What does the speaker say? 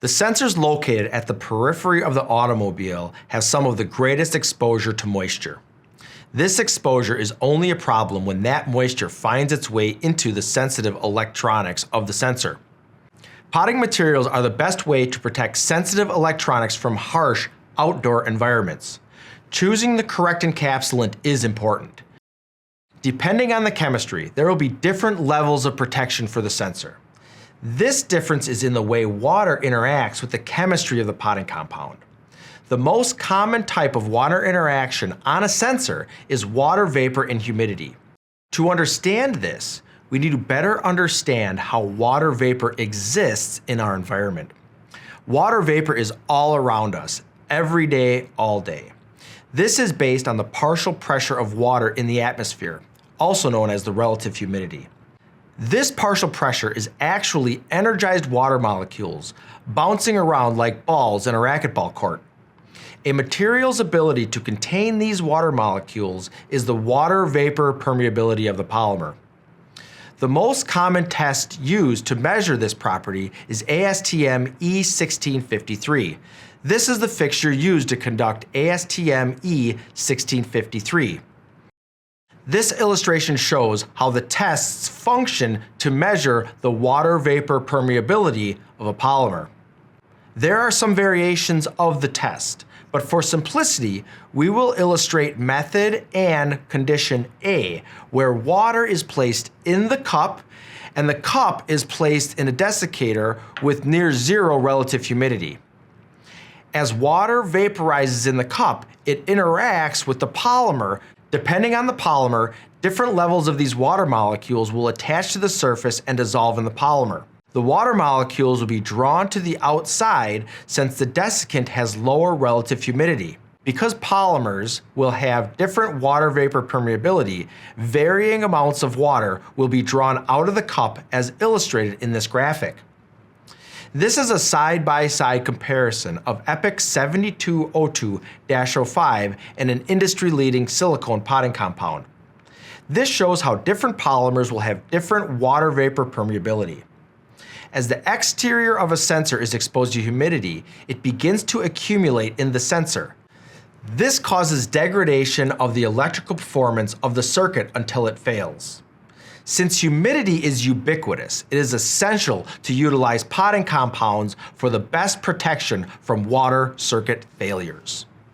The sensors located at the periphery of the automobile have some of the greatest exposure to moisture. This exposure is only a problem when that moisture finds its way into the sensitive electronics of the sensor. Potting materials are the best way to protect sensitive electronics from harsh outdoor environments. Choosing the correct encapsulant is important. Depending on the chemistry, there will be different levels of protection for the sensor. This difference is in the way water interacts with the chemistry of the potting compound. The most common type of water interaction on a sensor is water vapor and humidity. To understand this, we need to better understand how water vapor exists in our environment. Water vapor is all around us, every day, all day. This is based on the partial pressure of water in the atmosphere, also known as the relative humidity. This partial pressure is actually energized water molecules bouncing around like balls in a racquetball court. A material's ability to contain these water molecules is the water vapor permeability of the polymer. The most common test used to measure this property is ASTM E1653. This is the fixture used to conduct ASTM E1653. This illustration shows how the tests function to measure the water vapor permeability of a polymer. There are some variations of the test, but for simplicity, we will illustrate method and condition A, where water is placed in the cup and the cup is placed in a desiccator with near zero relative humidity. As water vaporizes in the cup, it interacts with the polymer. Depending on the polymer, different levels of these water molecules will attach to the surface and dissolve in the polymer. The water molecules will be drawn to the outside since the desiccant has lower relative humidity. Because polymers will have different water vapor permeability, varying amounts of water will be drawn out of the cup as illustrated in this graphic. This is a side-by-side comparison of EPIC 7202-05 and an industry-leading silicone potting compound. This shows how different polymers will have different water vapor permeability. As the exterior of a sensor is exposed to humidity, it begins to accumulate in the sensor. This causes degradation of the electrical performance of the circuit until it fails. Since humidity is ubiquitous, it is essential to utilize potting compounds for the best protection from water circuit failures.